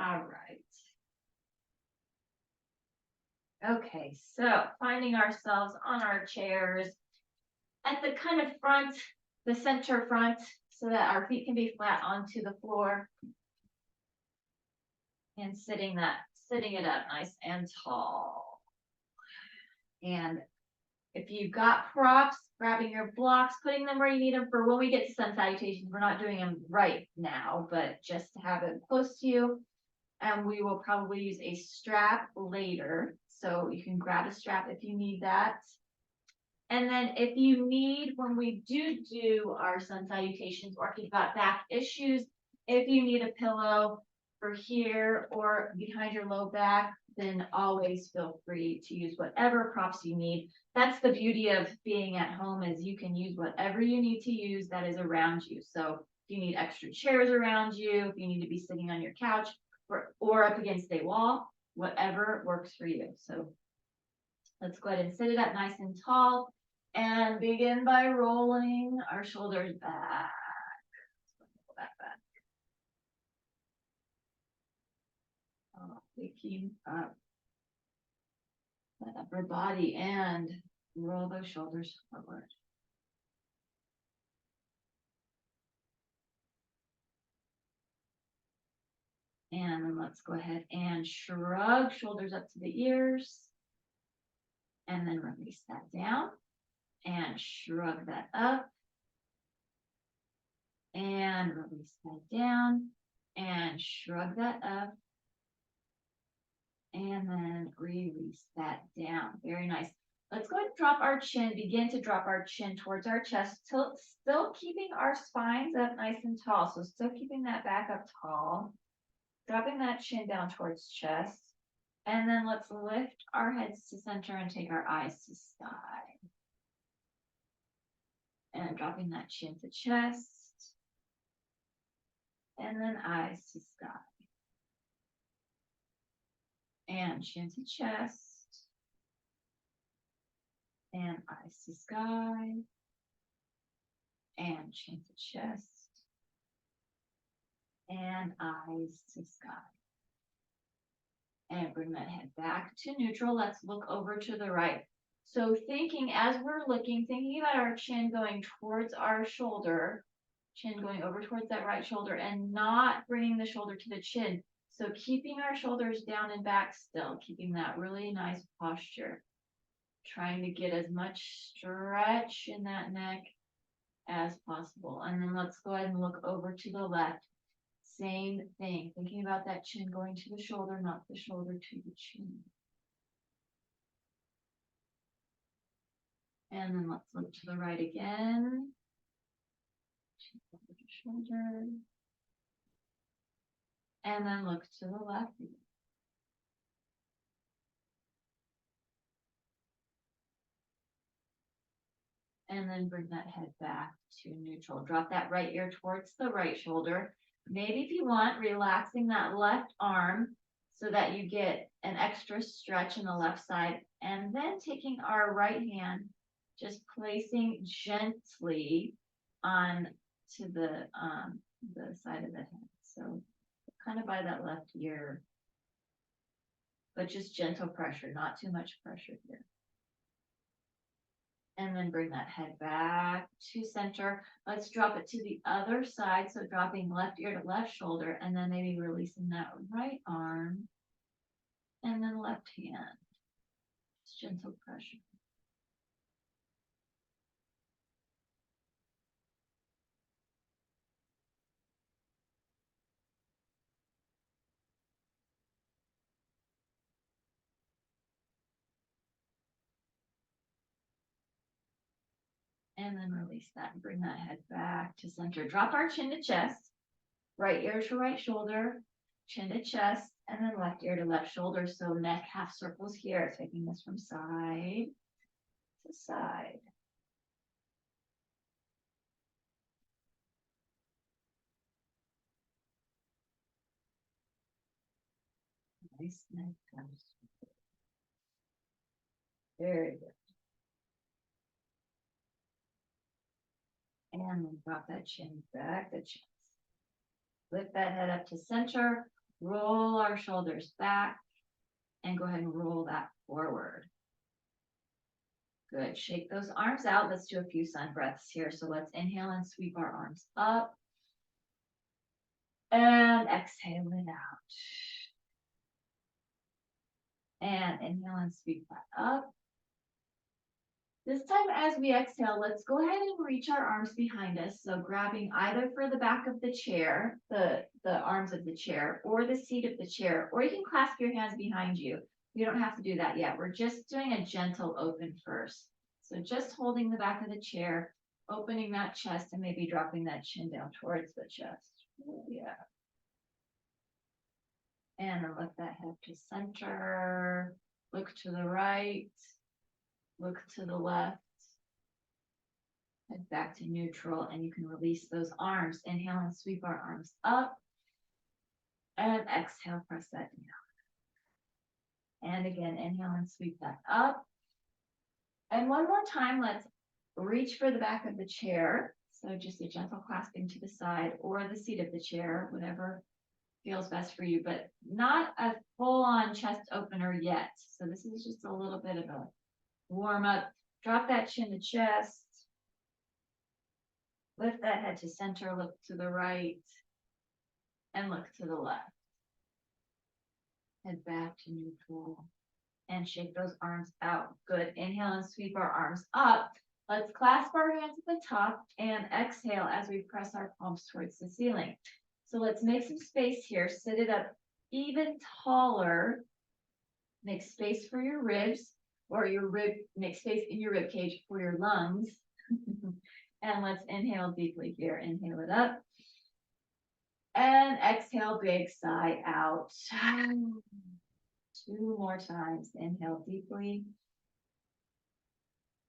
All right. Okay, so finding ourselves on our chairs at the kind of front, the center front, so that our feet can be flat onto the floor. And sitting it up nice and tall. And if you've got props, grabbing your blocks, putting them where you need them for when we get to sun salutations. We're not doing them right now, but just to have it close to you. And we will probably use a strap later. So you can grab a strap if you need that. And then if you need, when we do our sun salutations, or if you've got back issues, if you need a pillow for here or behind your low back, then always feel free to use whatever props you need. That's the beauty of being at home, is you can use whatever you need to use that is around you. So if you need extra chairs around you, if you need to be sitting on your couch or up against a wall, whatever works for you. So let's go ahead and sit it up nice and tall and begin by rolling our shoulders back. Picking up that upper body and roll those shoulders forward. And then let's go ahead and shrug shoulders up to the ears. And then release that down and shrug that up. And release that down and shrug that up. And then release that down. Very nice. Let's go ahead and drop our chin, begin to drop our chin towards our chest, still keeping our spines up nice and tall. So still keeping that back up tall, dropping that chin down towards chest. And then let's lift our heads to center and take our eyes to sky. And dropping that chin to chest. And then eyes to sky. And chin to chest, and eyes to sky, and chin to chest, and eyes to sky. And bring that head back to neutral. Let's look over to the right. So thinking as we're looking, thinking about our chin going towards our shoulder, chin going over towards that right shoulder, and not bringing the shoulder to the chin. So keeping our shoulders down and back still, keeping that really nice posture. Trying to get as much stretch in that neck as possible. And then let's go ahead and look over to the left. Same thing, thinking about that chin going to the shoulder, not the shoulder to the chin. And then let's look to the right again. Chin over the shoulder. And then look to the left. And then bring that head back to neutral. Drop that right ear towards the right shoulder. Maybe if you want, relaxing that left arm so that you get an extra stretch in the left side. And then taking our right hand, just placing gently on to the side of the head. So kind of by that left ear, but just gentle pressure, not too much pressure here. And then bring that head back to center. Let's drop it to the other side. So dropping left ear to left shoulder, and then maybe releasing that right arm and then left hand. Just gentle pressure. And then release that and bring that head back to center. Drop our chin to chest, right ear to right shoulder, chin to chest, and then left ear to left shoulder. So neck half circles here, taking this from side to side. Nice neck. Very good. And then drop that chin back to chest. Lift that head up to center. Roll our shoulders back and go ahead and roll that forward. Good. Shake those arms out. Let's do a few sun breaths here. So let's inhale and sweep our arms up. And exhale it out. And inhale and sweep that up. This time as we exhale, let's go ahead and reach our arms behind us. So grabbing either for the back of the chair, the arms of the chair, or the seat of the chair, or you can clasp your hands behind you. You don't have to do that yet. We're just doing a gentle open first. So just holding the back of the chair, opening that chest, and maybe dropping that chin down towards the chest. Yeah. And then lift that head to center. Look to the right. Look to the left. Head back to neutral, and you can release those arms. Inhale and sweep our arms up. And exhale, press that down. And again, inhale and sweep that up. And one more time, let's reach for the back of the chair. So just a gentle clasping to the side or the seat of the chair, whatever feels best for you, but not a full-on chest opener yet. So this is just a little bit of a warm up. Drop that chin to chest. Lift that head to center, look to the right, and look to the left. Head back to neutral and shake those arms out. Good. Inhale and sweep our arms up. Let's clasp our hands at the top and exhale as we press our palms towards the ceiling. So let's make some space here. Sit it up even taller. Make space for your ribs, or make space in your rib cage for your lungs. And let's inhale deeply here. Inhale it up. And exhale, big sigh out. 2 more times. Inhale deeply.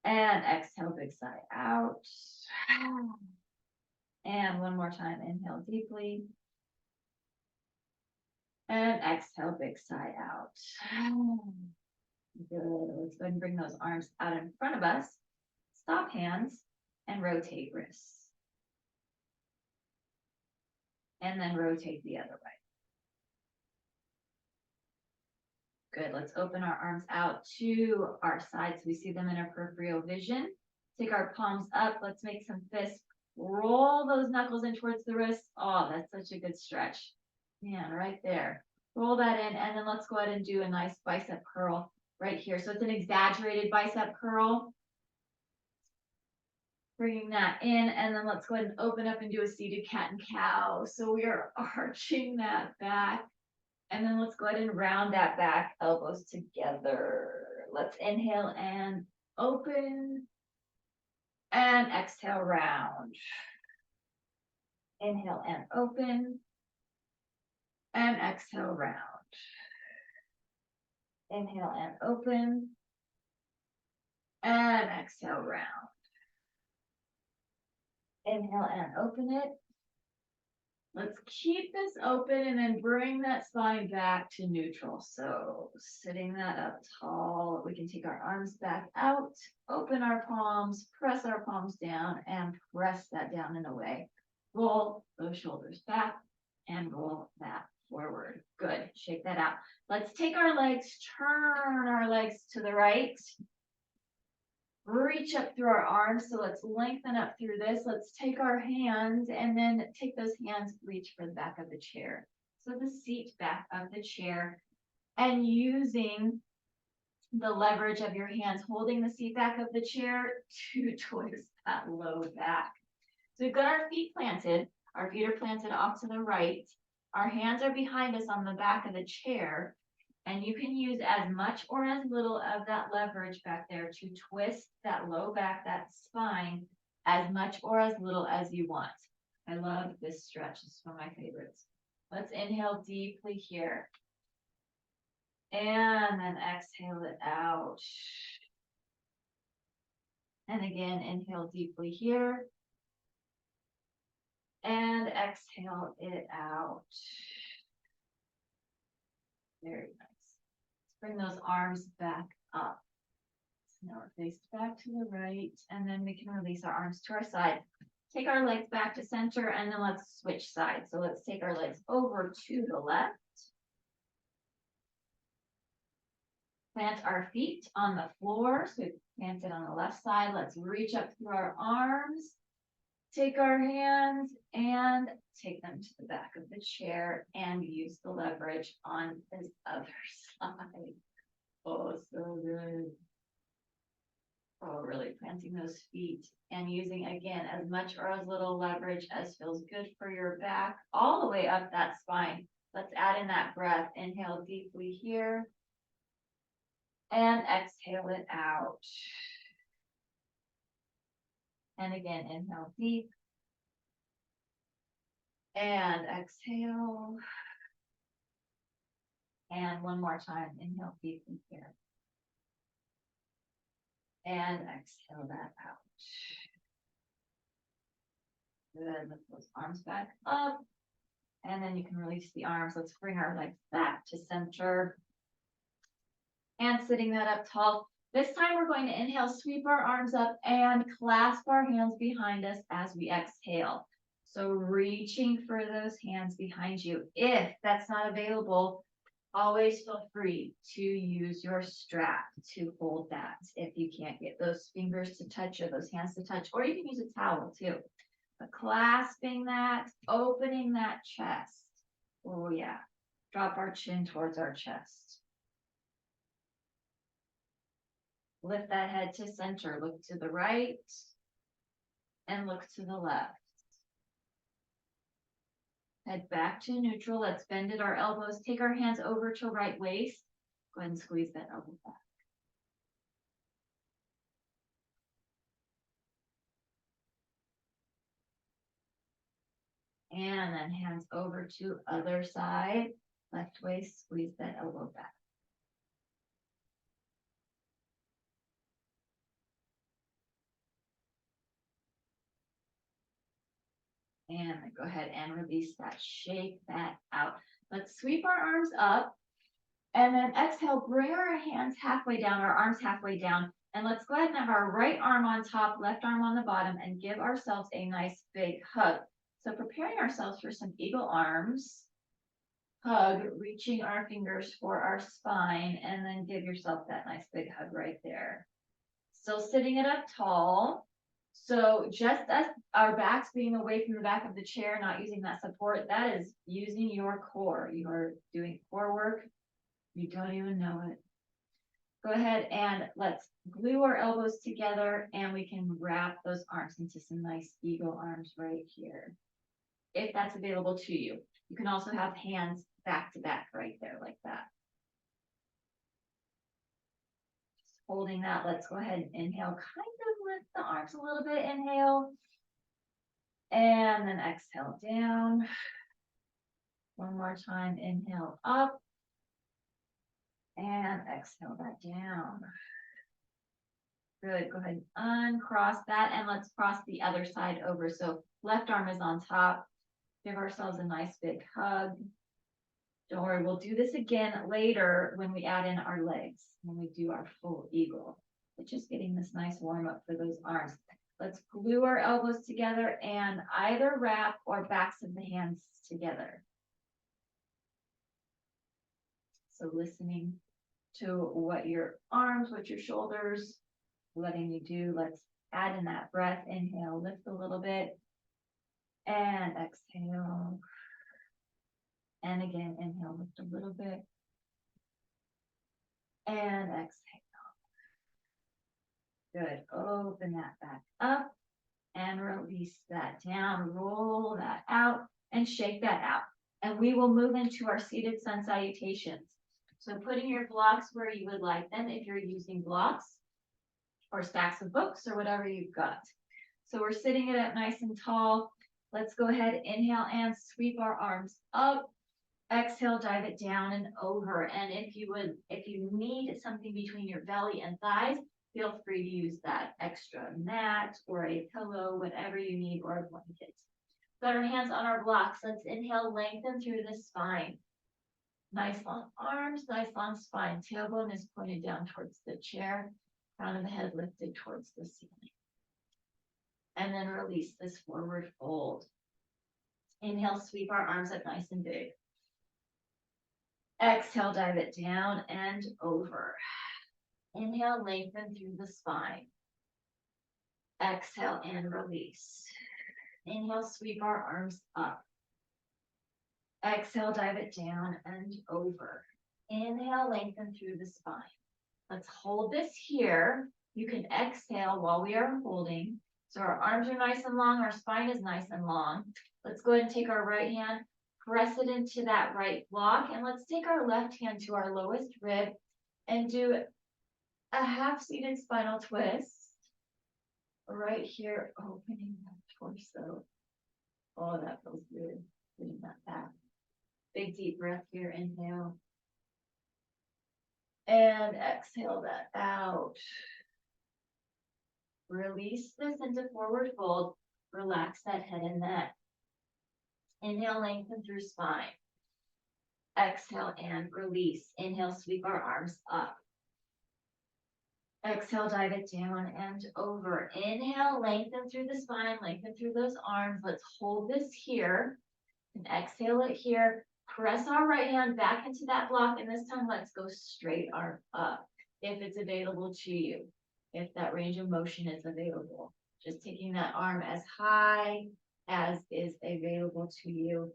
And exhale, big sigh out. And one more time. Inhale deeply. And exhale, big sigh out. Good. Let's go ahead and bring those arms out in front of us. Stop hands and rotate wrists. And then rotate the other way. Good. Let's open our arms out to our sides so we see them in our peripheral vision. Take our palms up. Let's make some fists. Roll those knuckles in towards the wrists. Oh, that's such a good stretch. Man, right there. Roll that in, and then let's go ahead and do a nice bicep curl right here. So it's an exaggerated bicep curl. Bringing that in, and then let's go ahead and open up and do a seated cat and cow. So we are arching that back. And then let's go ahead and round that back, elbows together. Let's inhale and open. And exhale, round. Inhale and open. And exhale, round. Inhale and open. And exhale, round. Inhale and open it. Let's keep this open and then bring that spine back to neutral. So sitting that up tall, we can take our arms back out, open our palms, press our palms down, and press that down and away. Roll those shoulders back and roll that forward. Good. Shake that out. Let's take our legs, turn our legs to the right. Reach up through our arms. So let's lengthen up through this. Let's take our hands and then take those hands, reach for the back of the chair. So the seat back of the chair, and using the leverage of your hands, holding the seat back of the chair to twist that low back. So we've got our feet planted. Our feet are planted off to the right. Our hands are behind us on the back of the chair. And you can use as much or as little of that leverage back there to twist that low back, that spine, as much or as little as you want. I love this stretch. It's one of my favorites. Let's inhale deeply here. And then exhale it out. And again, inhale deeply here. And exhale it out. Very nice. Bring those arms back up. So now we're faced back to the right, and then we can release our arms to our side. take our legs back to center, and then let's switch sides. So let's take our legs over to the left. Plant our feet on the floor. So we planted on the left side. Let's reach up through our arms. Take our hands and take them to the back of the chair and use the leverage on this other side. Oh, so good. Oh, really planting those feet and using, again, as much or as little leverage as feels good for your back, all the way up that spine. Let's add in that breath. Inhale deeply here. And exhale it out. And again, inhale deep. And exhale. And one more time, inhale deeply here. And exhale that out. Good, lift those arms back up. And then you can release the arms. Let's bring our legs back to center. And sitting that up tall. This time we're going to inhale, sweep our arms up and clasp our hands behind us as we exhale. So reaching for those hands behind you. If that's not available, always feel free to use your strap to hold that. If you can't get those fingers to touch or those hands to touch, or you can use a towel too. But clasping that, opening that chest. Oh yeah. Drop our chin towards our chest. Lift that head to center. Look to the right and look to the left. Head back to neutral. Let's bend at our elbows. Take our hands over to right waist. Go ahead and squeeze that elbow back. And then hands over to other side. Left waist, squeeze that elbow back. And then go ahead and release that. Shake that out. Let's sweep our arms up. And then exhale, bring our hands halfway down, our arms halfway down. And let's go ahead and have our right arm on top, left arm on the bottom, and give ourselves a nice big hug. So preparing ourselves for some eagle arms. Hug, reaching our fingers for our spine, and then give yourself that nice big hug right there. Still sitting it up tall. So just as our backs being away from the back of the chair, not using that support, that is using your core. You are doing core work. You don't even know it. Go ahead and let's glue our elbows together, and we can wrap those arms into some nice eagle arms right here. If that's available to you. You can also have hands back to back right there like that. Just holding that, let's go ahead and inhale. Kind of lift the arms a little bit, inhale. And then exhale down. One more time, inhale up. And exhale that down. Good, go ahead and uncross that, and let's cross the other side over. So left arm is on top. Give ourselves a nice big hug. Don't worry, we'll do this again later when we add in our legs, when we do our full eagle. But just getting this nice warm up for those arms. Let's glue our elbows together and either wrap or backs of the hands together. So listening to what your arms, what your shoulders letting you do. Let's add in that breath. Inhale, lift a little bit. And exhale. And again, inhale, lift a little bit. And exhale. Good. Open that back up and release that down. Roll that out and shake that out. And we will move into our seated sun salutations. So putting your blocks where you would like them if you're using blocks or stacks of books or whatever you've got. So we're sitting it up nice and tall. Let's go ahead, inhale and sweep our arms up. Exhale, dive it down and over. And if you need something between your belly and thighs, feel free to use that extra mat or a pillow, whatever you need, or a blanket. Got our hands on our blocks. Let's inhale, lengthen through the spine. Nice long arms, nice long spine. Tailbone is pointed down towards the chair. Crown of the head lifted towards the ceiling. And then release this forward fold. Inhale, sweep our arms up nice and big. Exhale, dive it down and over. Inhale, lengthen through the spine. Exhale and release. Inhale, sweep our arms up. Exhale, dive it down and over. Inhale, lengthen through the spine. Let's hold this here. You can exhale while we are holding. So our arms are nice and long, our spine is nice and long. Let's go ahead and take our right hand, press it into that right block, and let's take our left hand to our lowest rib and do a half seated spinal twist. Right here, opening that torso. Oh, that feels good. Doing that back. Big deep breath here, inhale. And exhale that out. Release this into forward fold. Relax that head and neck. Inhale, lengthen through spine. Exhale and release. Inhale, sweep our arms up. Exhale, dive it down and over. Inhale, lengthen through the spine, lengthen through those arms. Let's hold this here and exhale it here. Press our right hand back into that block, and this time let's go straight arm up if it's available to you, if that range of motion is available. Just taking that arm as high as is available to you.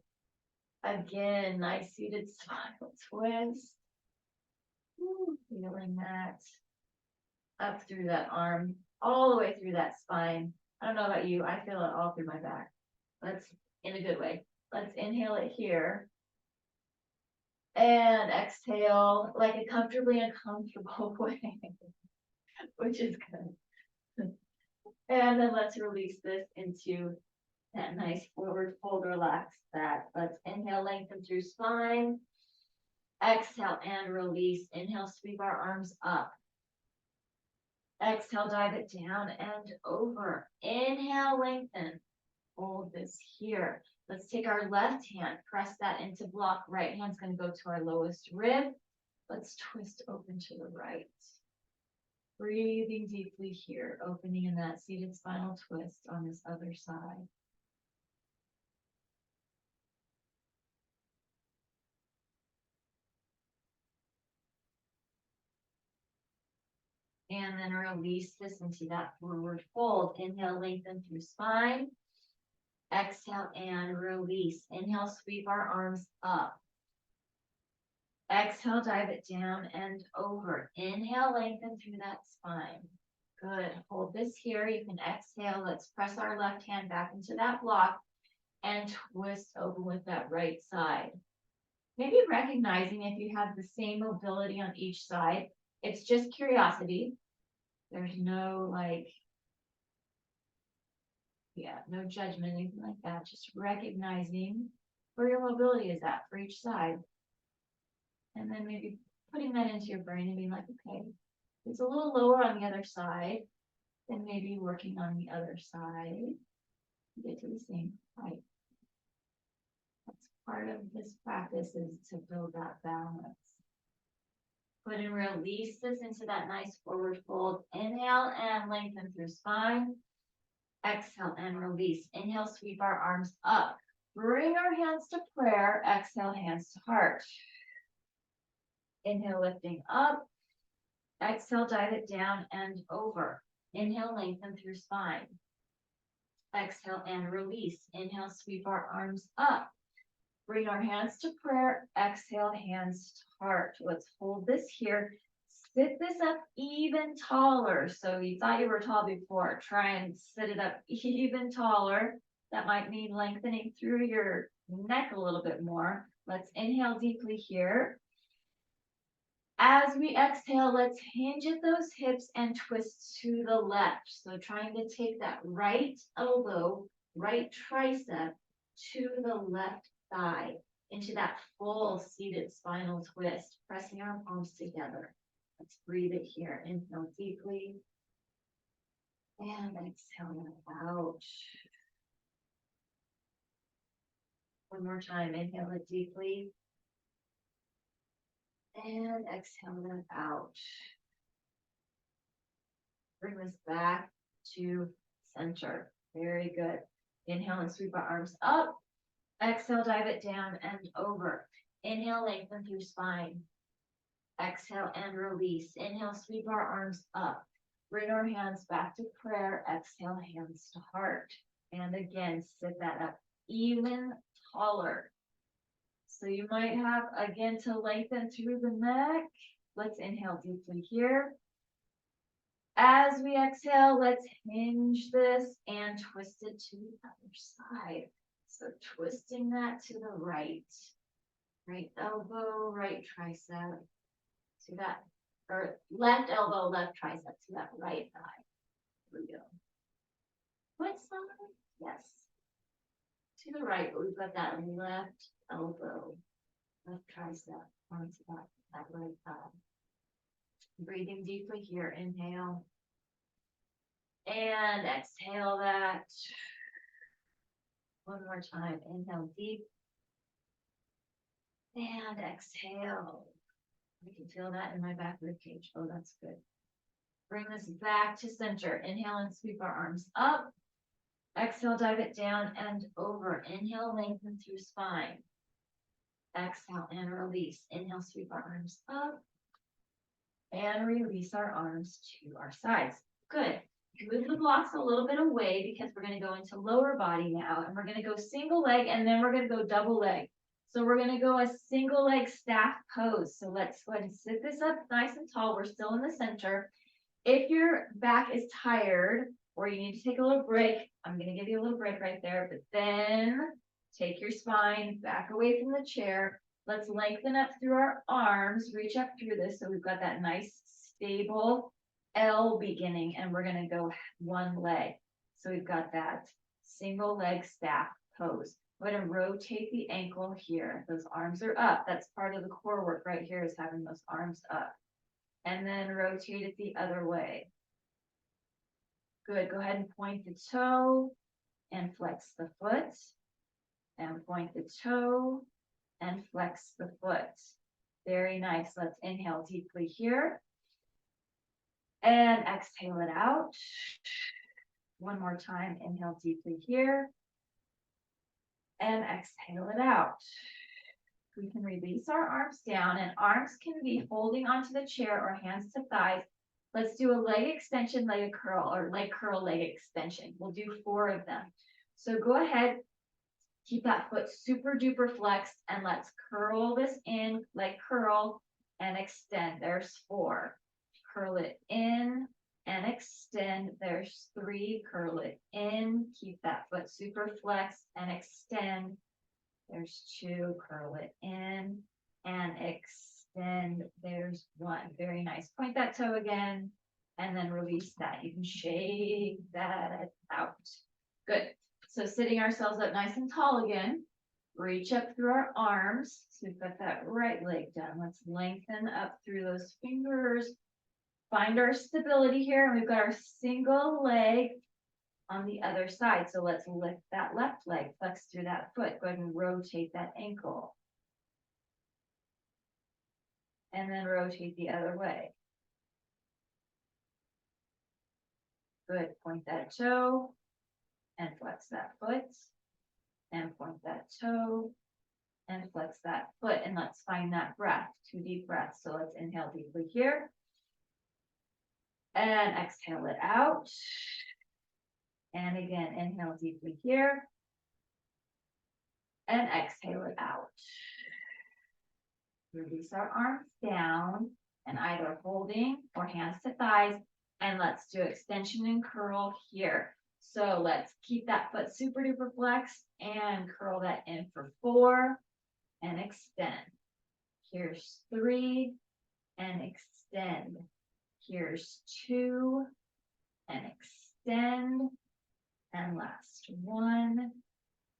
Again, nice seated spinal twist. Feeling that up through that arm, all the way through that spine. I don't know about you, I feel it all through my back. Let's, in a good way. Let's inhale it here. And exhale like a comfortably uncomfortable way, which is good. And then let's release this into that nice forward fold, relax that. Let's inhale, lengthen through spine. Exhale and release. Inhale, sweep our arms up. Exhale, dive it down and over. Inhale, lengthen. Hold this here. Let's take our left hand, press that into block. Right hand's going to go to our lowest rib. Let's twist open to the right. Breathing deeply here, opening in that seated spinal twist on this other side. And then release this into that forward fold. Inhale, lengthen through spine. Exhale and release. Inhale, sweep our arms up. Exhale, dive it down and over. Inhale, lengthen through that spine. Good. Hold this here. You can exhale. Let's press our left hand back into that block and twist open with that right side. Maybe recognizing if you have the same mobility on each side. It's just curiosity. There's no no judgment, anything like that. Just recognizing where your mobility is at for each side. And then maybe putting that into your brain and being like, okay, it's a little lower on the other side, then maybe working on the other side to get to the same height. That's part of this practice, is to build that balance. Put and release this into that nice forward fold. Inhale and lengthen through spine. Exhale and release. Inhale, sweep our arms up. Bring our hands to prayer. Exhale, hands to heart. Inhale, lifting up. Exhale, dive it down and over. Inhale, lengthen through spine. Exhale and release. Inhale, sweep our arms up. Bring our hands to prayer. Exhale, hands to heart. Let's hold this here. Sit this up even taller. So you thought you were tall before. Try and sit it up even taller. That might mean lengthening through your neck a little bit more. Let's inhale deeply here. As we exhale, let's hinge at those hips and twist to the left. So trying to take that right elbow, right tricep to the left thigh into that full seated spinal twist, pressing our palms together. Let's breathe it here. Inhale deeply and exhale it out. One more time. Inhale it deeply and exhale it out. Bring this back to center. Very good. Inhale and sweep our arms up. Exhale, dive it down and over. Inhale, lengthen through spine. Exhale and release. Inhale, sweep our arms up. Bring our hands back to prayer. Exhale, hands to heart. And again, sit that up even taller. So you might have, again, to lengthen through the neck. Let's inhale deeply here. As we exhale, let's hinge this and twist it to the other side. So twisting that to the right. Right elbow, right tricep. To that, or left elbow, left tricep to that right thigh. Here we go. What side? Yes. To the right, but we've got that left elbow, left tricep onto that right thigh. Breathing deeply here, inhale. And exhale that. One more time, inhale deep. And exhale. I can feel that in my back rib cage. Oh, that's good. Bring this back to center. Inhale and sweep our arms up. Exhale, dive it down and over. Inhale, lengthen through spine. Exhale and release. Inhale, sweep our arms up. And release our arms to our sides. Good. Move the blocks a little bit away because we're going to go into lower body now. And we're going to go single leg and then we're going to go double leg. So we're going to go a single leg staff pose. So let's go ahead and sit this up nice and tall. We're still in the center. If your back is tired or you need to take a little break, I'm going to give you a little break right there. But then take your spine back away from the chair. Let's lengthen up through our arms. Reach up through this so we've got that nice stable L beginning. And we're going to go one leg. So we've got that single leg staff pose. We're going to rotate the ankle here. Those arms are up. That's part of the core work right here is having those arms up. And then rotate it the other way. Good. Go ahead and point the toe and flex the foot. And point the toe and flex the foot. Very nice. Let's inhale deeply here. And exhale it out. One more time. Inhale deeply here. And exhale it out. We can release our arms down, and arms can be holding onto the chair or hands to thighs. Let's do a leg extension, leg curl, or leg curl, leg extension. We'll do 4 of them. So go ahead, keep that foot super duper flexed, and let's curl this in, leg curl, and extend. There's 4. Curl it in and extend. There's 3. Curl it in. Keep that foot super flexed and extend. There's 2. Curl it in and extend. There's 1. Very nice. Point that toe again and then release that. You can shake that out. Good. So sitting ourselves up nice and tall again. Reach up through our arms. So we've got that right leg down. Let's lengthen up through those fingers. Find our stability here, and we've got our single leg on the other side. So let's lift that left leg, flex through that foot. Go ahead and rotate that ankle. And then rotate the other way. Good. Point that toe and flex that foot. And point that toe and flex that foot. And let's find that breath. 2 deep breaths. So let's inhale deeply here. And exhale it out. And again, inhale deeply here. And exhale it out. Release our arms down and either holding or hands to thighs. And let's do extension and curl here. So let's keep that foot super duper flexed and curl that in for 4 and extend. Here's 3 and extend. Here's 2 and extend. And last 1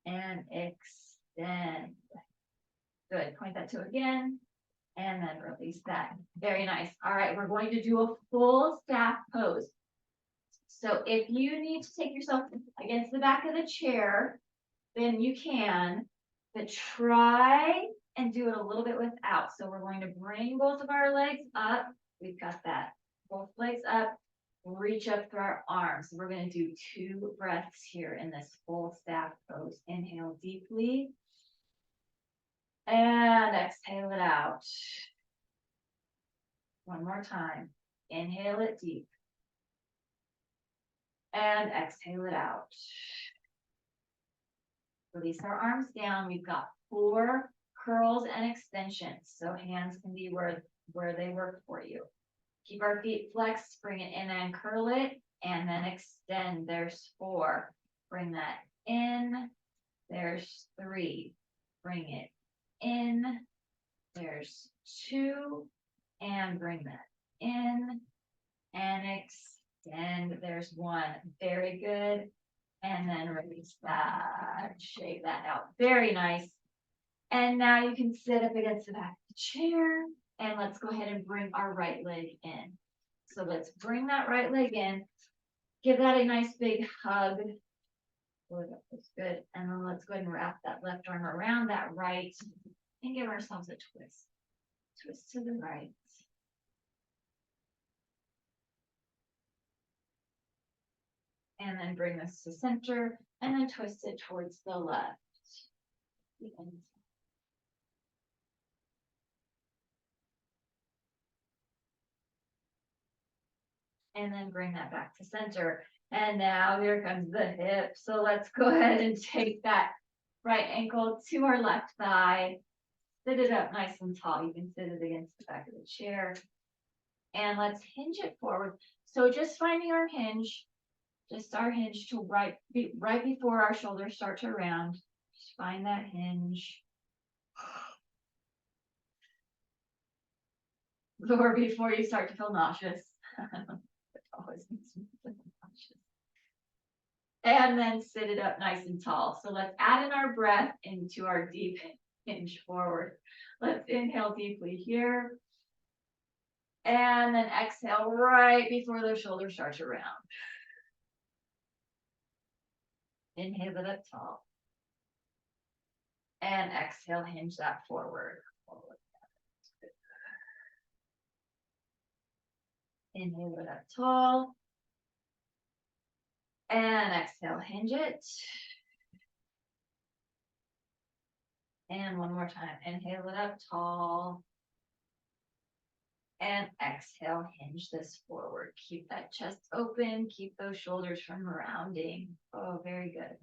and extend. Good. Point that toe again and then release that. Very nice. All right, we're going to do a full staff pose. So if you need to take yourself against the back of the chair, then you can, but try and do it a little bit without. So we're going to bring both of our legs up. We've got that. Both legs up. reach up through our arms. We're going to do 2 breaths here in this full staff pose. Inhale deeply. And exhale it out. One more time. Inhale it deep. And exhale it out. Release our arms down. We've got 4 curls and extensions. So hands can be where they work for you. Keep our feet flexed, bring it in and curl it, and then extend. There's 4. Bring that in. There's 3. Bring it in. There's 2. And bring that in. And extend. There's 1. Very good. And then release that. Shake that out. Very nice. And now you can sit up against the back of the chair. And let's go ahead and bring our right leg in. So let's bring that right leg in. Give that a nice big hug. Oh, that was good. And then let's go ahead and wrap that left arm around that right and give ourselves a twist. Twist to the right. And then bring this to center and then twist it towards the left. And then bring that back to center. And now here comes the hip. So let's go ahead and take that right ankle to our left thigh. Sit it up nice and tall. You can sit it against the back of the chair. And let's hinge it forward. So just finding our hinge, just our hinge to right before our shoulders start to round. Just find that hinge. Or before you start to feel nauseous. Always makes me feel nauseous. And then sit it up nice and tall. So let's add in our breath into our deep hinge forward. Let's inhale deeply here. And then exhale right before those shoulders start to round. Inhale it up tall. And exhale, hinge that forward. Inhale it up tall. And exhale, hinge it. And one more time. Inhale it up tall. And exhale, hinge this forward. Keep that chest open. Keep those shoulders from rounding. Oh, very good.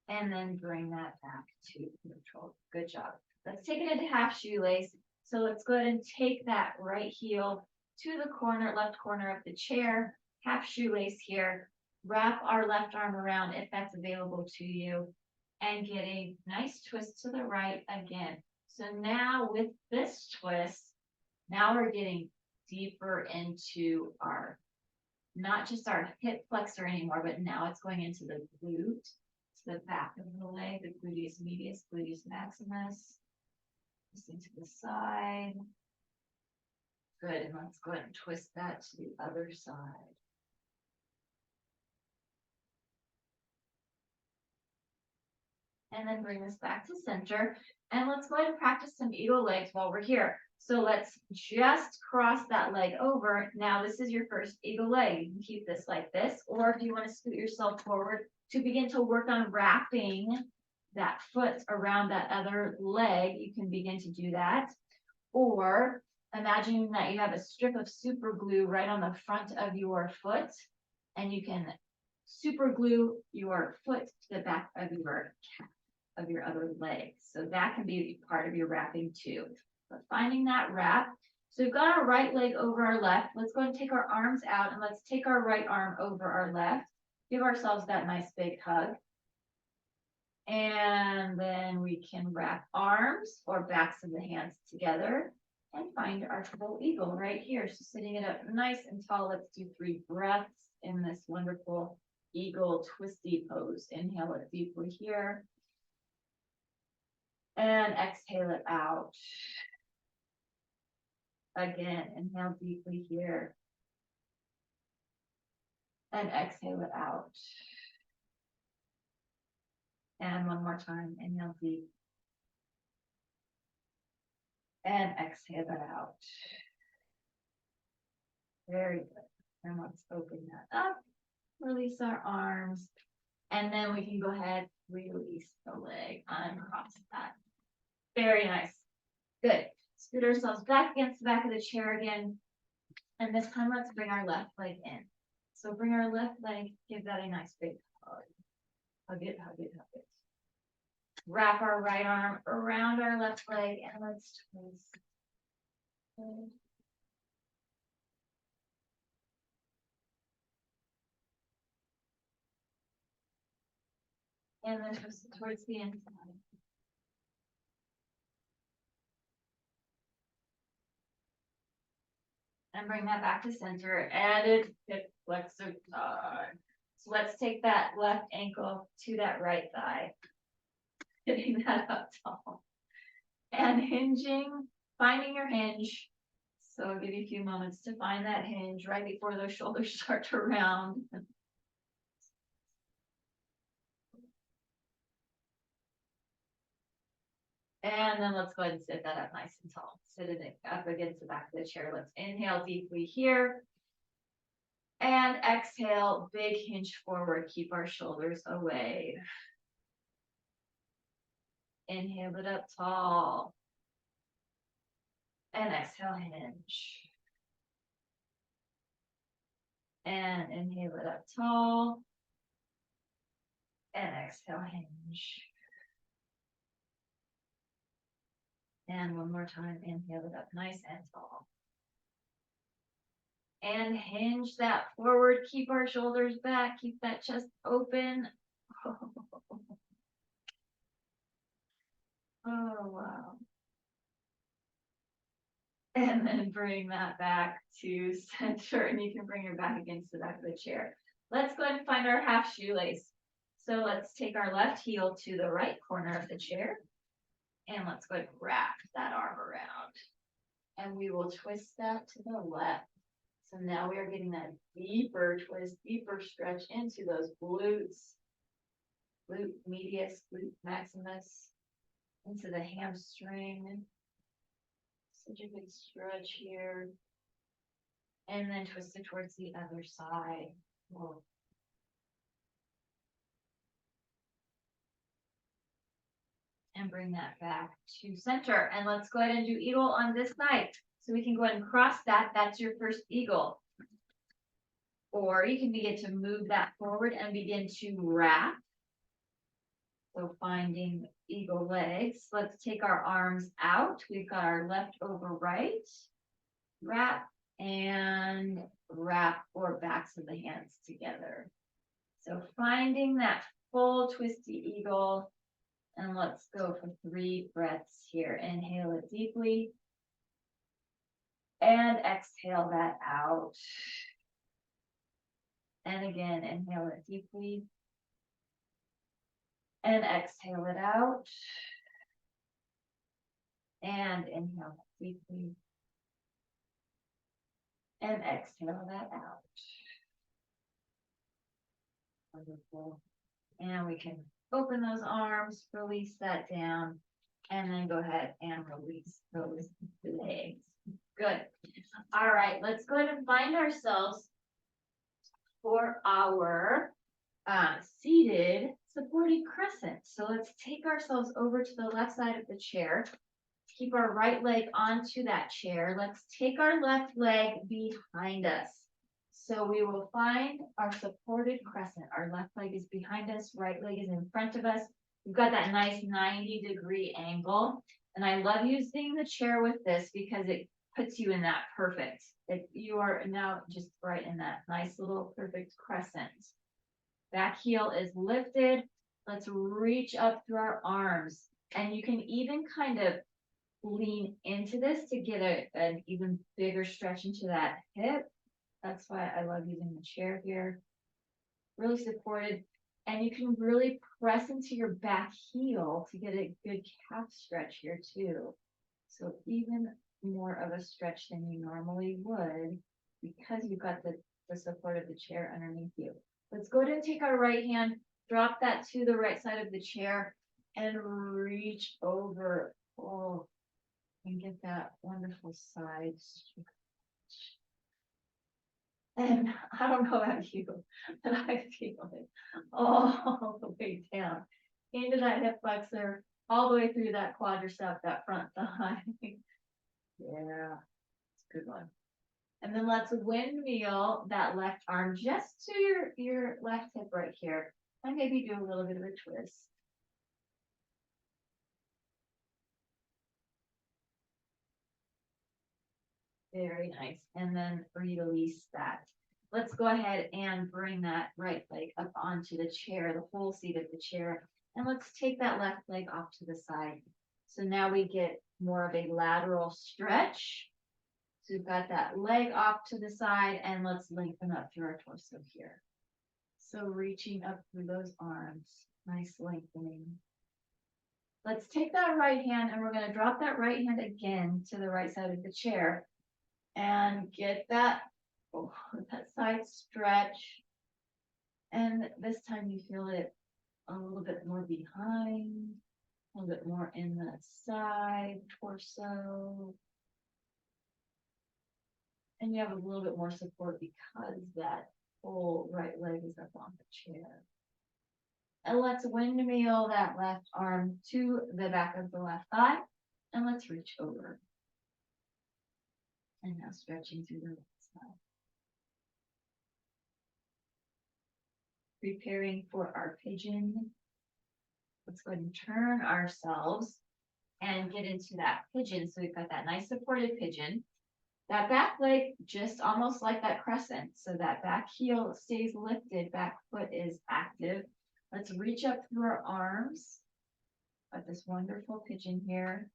And then bring that back to neutral. Good job. Let's take it into half shoelace. So let's go ahead and take that right heel to the corner, left corner of the chair. Half shoelace here. Wrap our left arm around if that's available to you. And get a nice twist to the right again. So now with this twist, now we're getting deeper into our, not just our hip flexor anymore, but now it's going into the glute, to the back of the leg, the gluteus medius, gluteus maximus. Twisting to the side. Good, and let's go ahead and twist that to the other side. And then bring this back to center. And let's go ahead and practice some eagle legs while we're here. So let's just cross that leg over. Now this is your first eagle leg. You can keep this like this, or if you want to scoot yourself forward to begin to work on wrapping that foot around that other leg, you can begin to do that. Or imagine that you have a strip of super glue right on the front of your foot, and you can super glue your foot to the back of your other leg. So that can be part of your wrapping too. But finding that wrap. So we've got our right leg over our left. Let's go and take our arms out, and let's take our right arm over our left. Give ourselves that nice big hug. And then we can wrap arms or backs of the hands together and find our full eagle right here. So sitting it up nice and tall. Let's do 3 breaths in this wonderful eagle twisty pose. Inhale it deeply here. And exhale it out. Again, inhale deeply here. And exhale it out. And one more time, inhale deep. And exhale it out. Very good. And let's open that up, release our arms, and then we can go ahead, release the leg, uncross that. Very nice. Good. Scoot ourselves back against the back of the chair again. And this time, let's bring our left leg in. So bring our left leg, give that a nice big hug. Hug it, hug it, hug it. Wrap our right arm around our left leg and let's twist. And then twist it towards the inside. And bring that back to center. Added hip flexor tie. So let's take that left ankle to that right thigh. Getting that up tall. And hinging, finding your hinge. So I'll give you a few moments to find that hinge right before those shoulders start to round. And then let's go ahead and sit that up nice and tall. Sit it up against the back of the chair. Let's inhale deeply here. And exhale, big hinge forward. Keep our shoulders away. Inhale it up tall. And exhale, hinge. And inhale it up tall. And exhale, hinge. And one more time, inhale it up nice and tall. And hinge that forward, keep our shoulders back, keep that chest open. Oh, wow. And then bring that back to center, and you can bring it back against the back of the chair. Let's go ahead and find our half shoelace. So let's take our left heel to the right corner of the chair. And let's go ahead and wrap that arm around. And we will twist that to the left. So now we are getting that deeper twist, deeper stretch into those glutes. Glute medius, glute maximus, into the hamstring. Such a big stretch here. And then twist it towards the other side. Whoa. And bring that back to center. And let's go ahead and do eagle on this side. So we can go ahead and cross that. That's your first eagle. Or you can begin to move that forward and begin to wrap. So finding eagle legs. Let's take our arms out. We've got our left over right. Wrap and wrap or backs of the hands together. So finding that full twisty eagle. And let's go for 3 breaths here. Inhale it deeply. And exhale that out. And again, inhale it deeply. And exhale it out. And inhale it deeply. And exhale that out. Wonderful. And we can open those arms, release that down, and then go ahead and release those legs. Good. All right, let's go ahead and find ourselves for our seated supported crescent. So let's take ourselves over to the left side of the chair. Keep our right leg onto that chair. Let's take our left leg behind us. So we will find our supported crescent. Our left leg is behind us, right leg is in front of us. We've got that nice 90-degree angle. And I love using the chair with this because it puts you in that perfect. You are now just right in that nice little perfect crescent. Back heel is lifted. Let's reach up through our arms. And you can even kind of lean into this to get an even bigger stretch into that hip. That's why I love using the chair here. Really supported. And you can really press into your back heel to get a good calf stretch here too. So even more of a stretch than you normally would because you've got the support of the chair underneath you. Let's go ahead and take our right hand, drop that to the right side of the chair and reach over. Oh, and get that wonderful side stretch. And I don't know about you, but I feel it all the way down into that hip flexor, all the way through that quadricep, that front thigh. Yeah, it's a good one. And then let's windmill that left arm just to your left hip right here. And maybe do a little bit of a twist. Very nice. And then release that. Let's go ahead and bring that right leg up onto the chair, the whole seat of the chair. And let's take that left leg off to the side. So now we get more of a lateral stretch. So we've got that leg off to the side, and let's lengthen up through our torso here. So reaching up through those arms, nice lengthening. Let's take that right hand, and we're going to drop that right hand again to the right side of the chair and get that, that side stretch. And this time you feel it a little bit more behind, a little bit more in the side, torso. And you have a little bit more support because that whole right leg is up on the chair. And let's windmill that left arm to the back of the left thigh. And let's reach over. And now stretching through the right side. Preparing for our pigeon. Let's go ahead and turn ourselves and get into that pigeon. So we've got that nice supported pigeon. That back leg, just almost like that crescent. So that back heel stays lifted, back foot is active. Let's reach up through our arms. Got this wonderful pigeon here.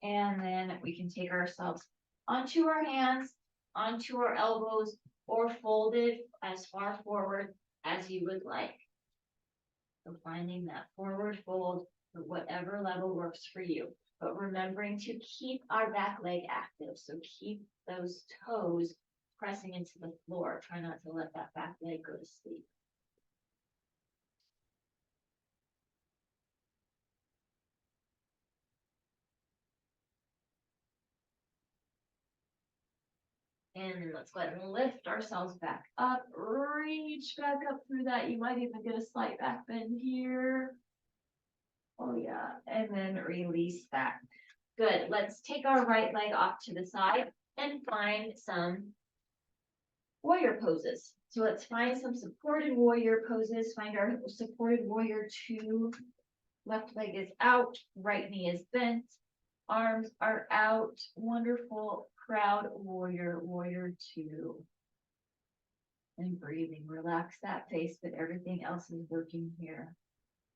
And then we can take ourselves onto our hands, onto our elbows, or folded as far forward as you would like. So finding that forward fold for whatever level works for you. But remembering to keep our back leg active. So keep those toes pressing into the floor. Try not to let that back leg go to sleep. And let's go ahead and lift ourselves back up. Reach back up through that. You might even get a slight back bend here. Oh yeah. And then release that. Good. Let's take our right leg off to the side and find some warrior poses. So let's find some supported warrior poses. Find our supported warrior 2. Left leg is out, right knee is bent, arms are out. Wonderful. Proud warrior, warrior 2. And breathing. Relax that face, but everything else is working here.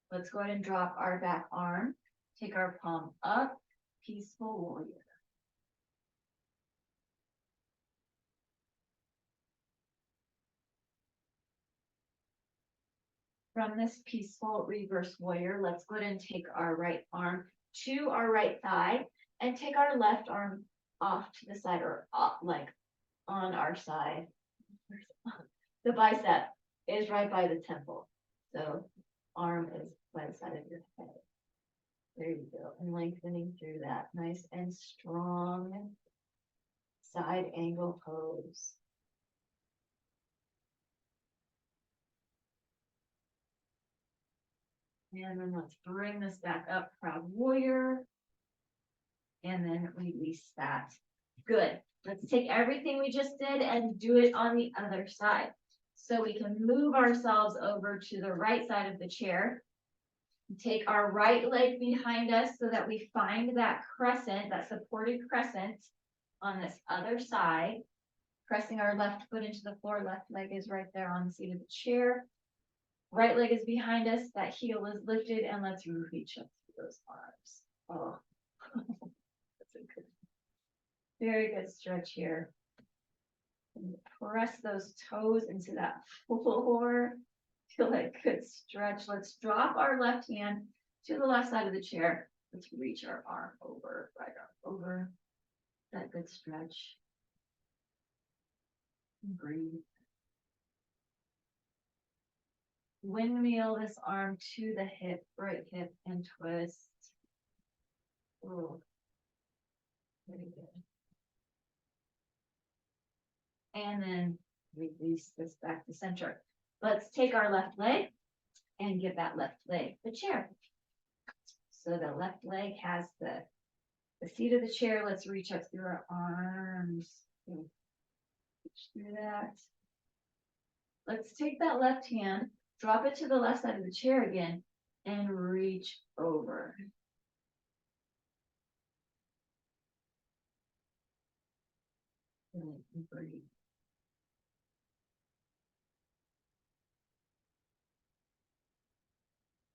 Let's go ahead and drop our back arm. Take our palm up. Peaceful warrior. From this peaceful reverse warrior, let's go ahead and take our right arm to our right thigh and take our left arm off to the side, or up, like on our side. The bicep is right by the temple. So arm is by the side of your head. There you go. And lengthening through that nice and strong side angle pose. And then let's bring this back up, proud warrior. And then release that. Good. Let's take everything we just did and do it on the other side. So we can move ourselves over to the right side of the chair. Take our right leg behind us so that we find that crescent, that supported crescent on this other side. Pressing our left foot into the floor. Left leg is right there on the seat of the chair. Right leg is behind us. That heel is lifted, and let's reach up through those arms. Oh, that's a good, very good stretch here. And press those toes into that floor. Feel like good stretch. Let's drop our left hand to the left side of the chair. Let's reach our arm over, right arm over. That good stretch. And breathe. Windmill this arm to the hip, right hip, and twist. Oh, very good. And then release this back to center. Let's take our left leg and give that left leg the chair. So the left leg has the seat of the chair. Let's reach up through our arms. Reach through that. Let's take that left hand, drop it to the left side of the chair again, and reach over. And breathe.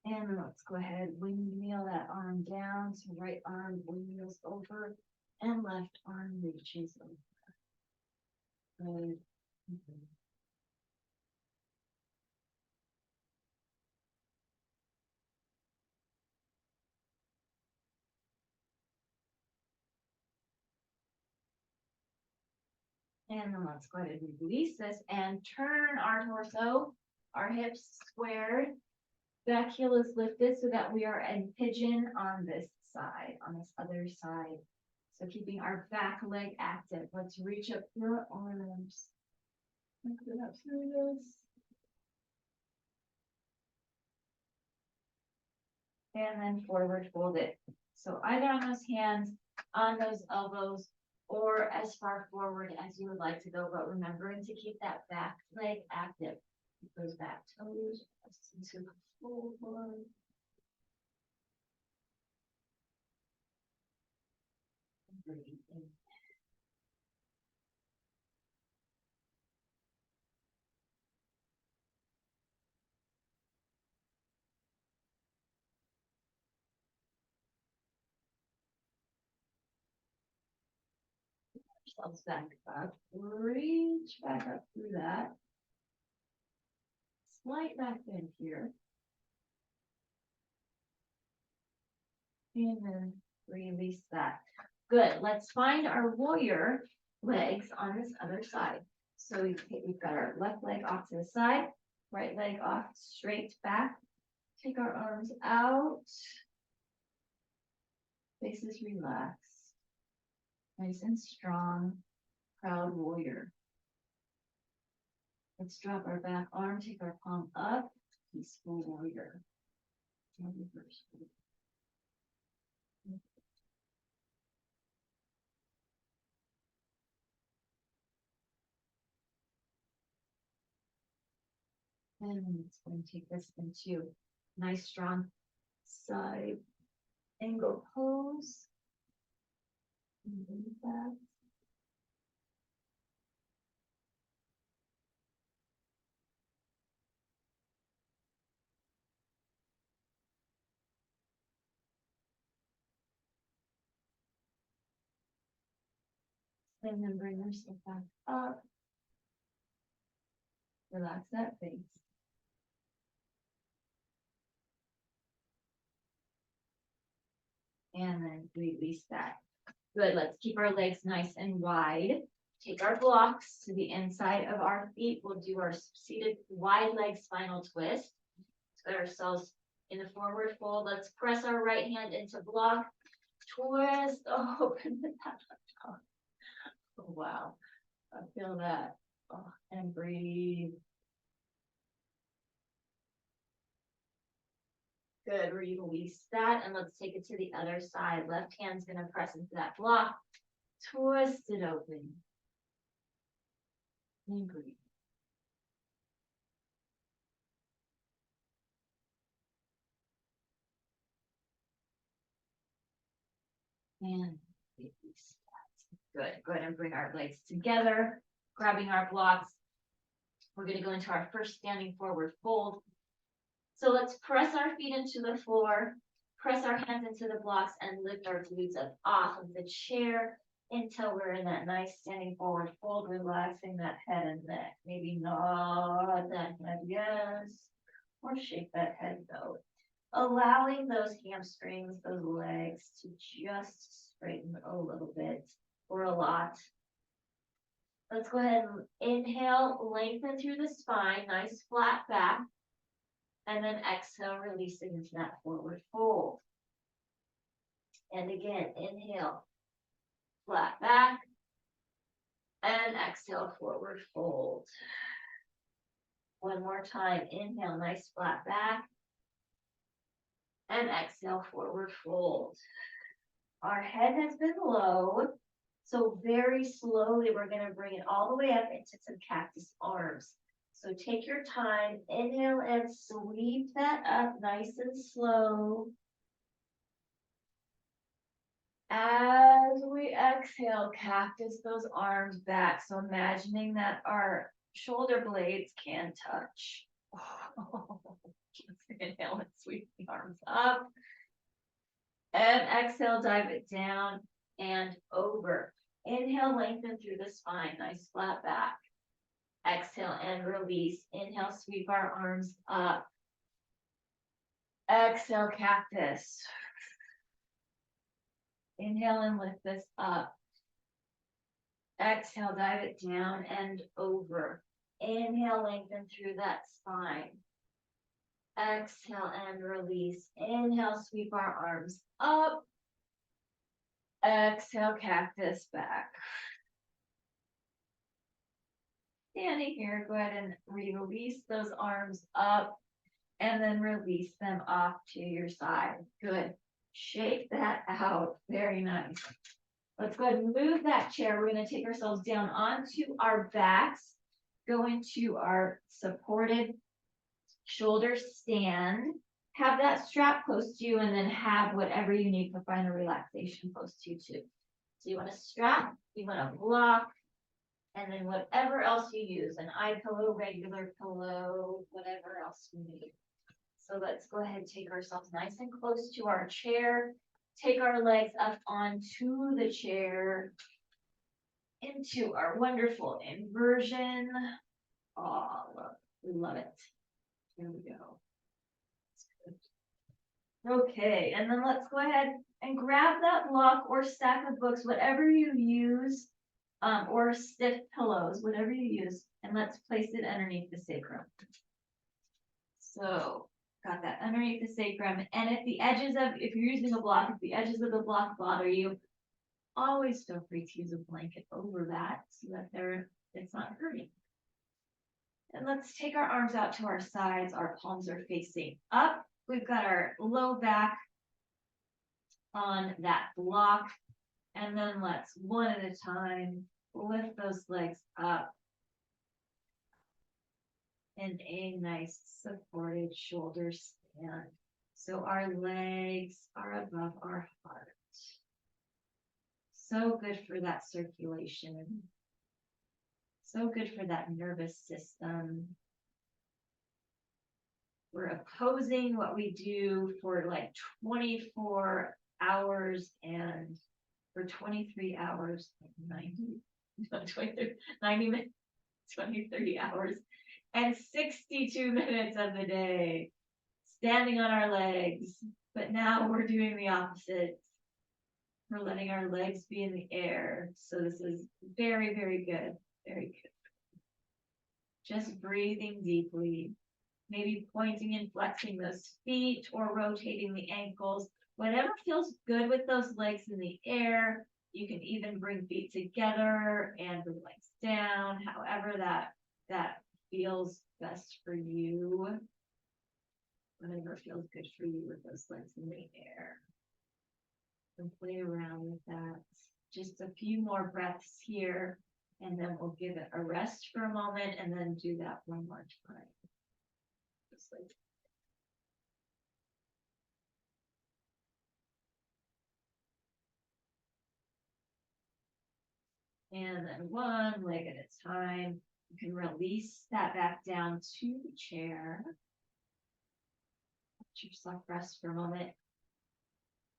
And let's go ahead, windmill that arm down. So right arm windmills over and left arm reaches over. Good. And then let's go ahead and release this and turn our torso, our hips squared. Back heel is lifted so that we are in pigeon on this side, on this other side. So keeping our back leg active. Let's reach up through our arms. Lift it up through this. And then forward fold it. So either on those hands, on those elbows, or as far forward as you would like to go, but remembering to keep that back leg active. Those back toes into the forward. Breathe in. Ourselves back up. Reach back up through that. Slight back bend here. And then release that. Good. Let's find our warrior legs on this other side. So we've got our left leg off to the side, right leg off straight back. Take our arms out. Faces relaxed. Nice and strong. Proud warrior. Let's drop our back arm, take our palm up. Peaceful warrior. And reverse. And it's going to take this into nice strong side angle pose. And leave that. And then bring yourself back up. Relax that face. And then release that. Good, let's keep our legs nice and wide. Take our blocks to the inside of our feet. We'll do our seated wide leg spinal twist. Let's get ourselves in the forward fold. Let's press our right hand into block. Twist, open the top. Oh, wow, I feel that. Oh, and breathe. Good, release that, and let's take it to the other side. Left hand's gonna press into that block. Twist it open. And breathe. And release that. Good, go ahead and bring our legs together, grabbing our blocks. We're gonna go into our first standing forward fold. So let's press our feet into the floor, press our hands into the blocks, and lift our glutes up off of the chair until we're in that nice standing forward fold, relaxing that head and neck. Maybe nod that head, yes, or shake that head though. Allowing those hamstrings, those legs to just straighten a little bit or a lot. Let's go ahead and inhale, lengthen through the spine, nice flat back. And then exhale, releasing into that forward fold. And again, inhale, flat back. And exhale, forward fold. One more time, inhale, nice flat back. And exhale, forward fold. Our head has been low, so very slowly we're going to bring it all the way up into some cactus arms. So take your time, inhale and sweep that up nice and slow. As we exhale, cactus those arms back. So imagining that our shoulder blades can touch. Inhale and sweep the arms up. And exhale, dive it down and over. Inhale, lengthen through the spine, nice flat back. Exhale and release. Inhale, sweep our arms up. Exhale, cactus. Inhale and lift this up. Exhale, dive it down and over. Inhale, lengthen through that spine. Exhale and release. Inhale, sweep our arms up. Exhale, cactus back. Standing here, go ahead and release those arms up and then release them off to your side. Good. Shake that out. Very nice. Let's go ahead and move that chair. We're going to take ourselves down onto our backs, go into our supported shoulder stand. Have that strap close to you and then have whatever you need for final relaxation close to you too. So you want to strap, you want to block, and then whatever else you use, an eye pillow, regular pillow, whatever else you need. So let's go ahead and take ourselves nice and close to our chair. Take our legs up onto the chair, into our wonderful inversion. Oh, we love it. Here we go. Okay, and then let's go ahead and grab that block or stack of books, whatever you use, or stiff pillows, whatever you use, and let's place it underneath the sacrum. So, got that underneath the sacrum, and if the edges of, if you're using a block, if the edges of the block bother you, always feel free to use a blanket over that so that it's not hurting. And let's take our arms out to our sides. Our palms are facing up. We've got our low back on that block. And then let's, one at a time, lift those legs up in a nice supported shoulder stand. So our legs are above our heart. So good for that circulation. So good for that nervous system. We're opposing what we do for like 24 hours and for 23 hours, 90 minutes, 30 hours, and 62 minutes of the day, standing on our legs. But now we're doing the opposite. We're letting our legs be in the air. So this is very, very good. Very good. Just breathing deeply, maybe pointing and flexing those feet or rotating the ankles. Whatever feels good with those legs in the air. You can even bring feet together and the legs down, however that feels best for you. Whatever feels good for you with those legs in the air. And play around with that. Just a few more breaths here, and then we'll give it a rest for a moment and then do that one more time. Just like and then one leg at a time. You can release that back down to the chair. Let yourself rest for a moment.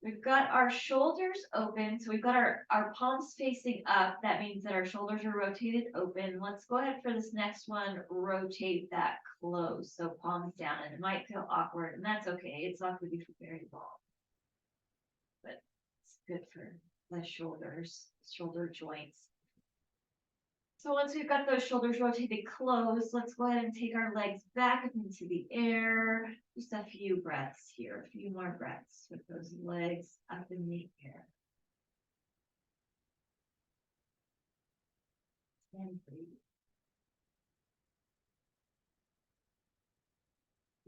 We've got our shoulders open, so we've got our palms facing up. That means that our shoulders are rotated open. Let's go ahead for this next one, rotate that close, so palms down, and it might feel awkward, and that's okay. It's not going to be very long, but it's good for the shoulders, shoulder joints. So once we've got those shoulders rotated close, let's go ahead and take our legs back up into the air. Just a few breaths here, a few more breaths with those legs up in the air. and breathe.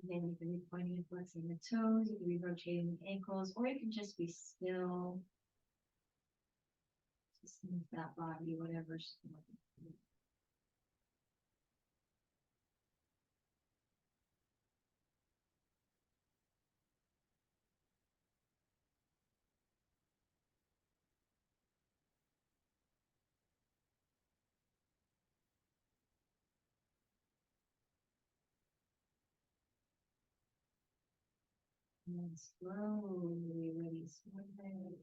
Then you can be pointing and flexing the toes, you can be rotating the ankles, or you can just be still. Just move that body, whatever's. And then slowly release one leg.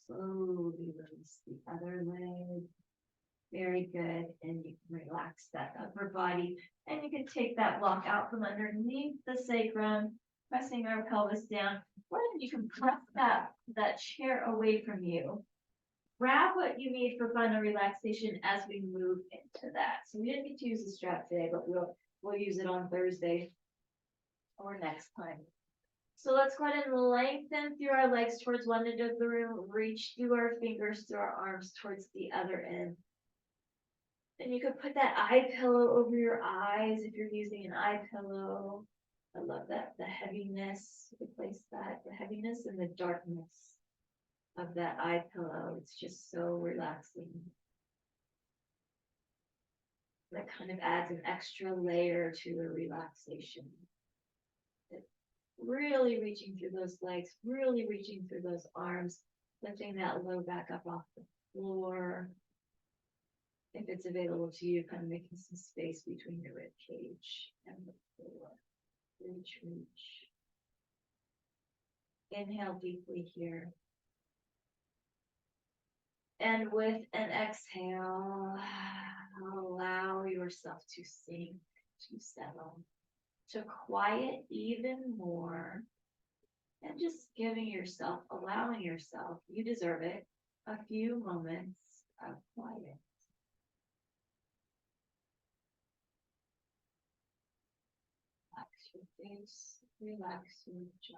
Slowly release the other leg. Very good. And you can relax that upper body. And you can take that block out from underneath the sacrum, pressing our pelvis down. Or you can press that chair away from you. Grab what you need for fun and relaxation as we move into that. So we didn't get to use the strap today, but we'll use it on Thursday or next time. So let's go ahead and lengthen through our legs towards one end of the room, reach through our fingers, through our arms towards the other end. And you can put that eye pillow over your eyes if you're using an eye pillow. I love that, the heaviness, replace that, the heaviness and the darkness of that eye pillow. It's just so relaxing. That kind of adds an extra layer to the relaxation. Really reaching through those legs, really reaching through those arms, lifting that low back up off the floor. If it's available to you, kind of making some space between your rib cage and the floor. Reach, reach. Inhale deeply here. And with an exhale, allow yourself to sink, to settle, to quiet even more, and just giving yourself, allowing yourself, you deserve it, a few moments of quiet. Relax your face, relax your jaw.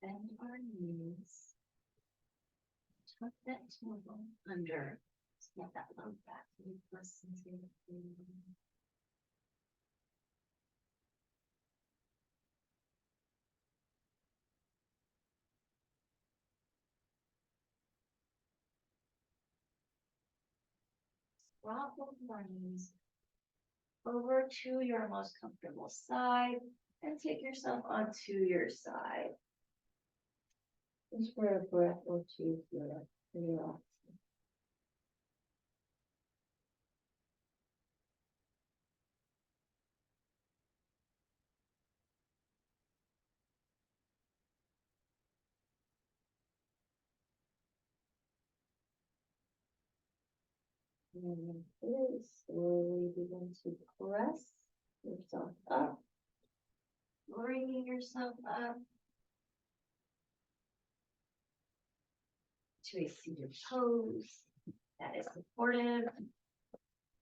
Bend our knees. Tuck that tailbone under. Get that low back. Listen to your breathing. Drop both our knees over to your most comfortable side and take yourself onto your side. Just for a breath or two here. Relax. And slowly begin to press yourself up, bringing yourself up to a seated pose that is supportive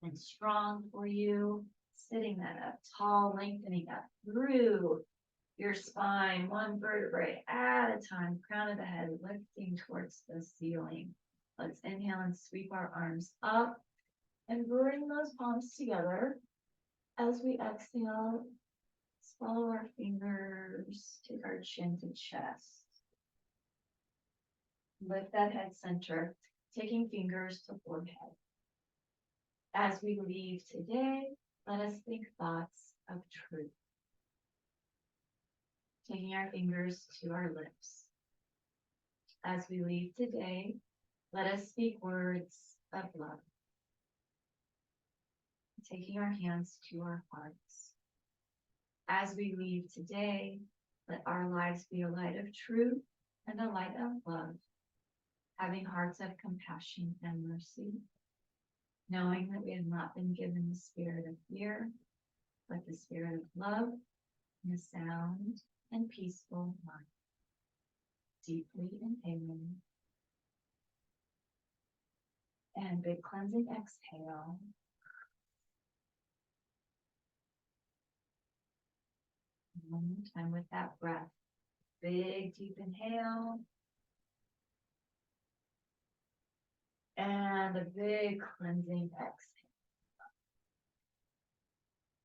and strong for you. Sitting that up tall, lengthening up through your spine, one vertebrae at a time, crown of the head lifting towards the ceiling. Let's inhale and sweep our arms up and bring those palms together. As we exhale, follow our fingers, take our chin to chest. Lift that head center, taking fingers to forehead. As we leave today, let us think thoughts of truth. Taking our fingers to our lips. As we leave today, let us speak words of love. Taking our hands to our hearts. As we leave today, let our lives be a light of truth and a light of love, having hearts of compassion and mercy, knowing that we have not been given the spirit of fear, but the spirit of love and a sound and peaceful mind. Deeply inhaling. And big cleansing exhale. One more time with that breath. Big deep inhale. And a big cleansing exhale.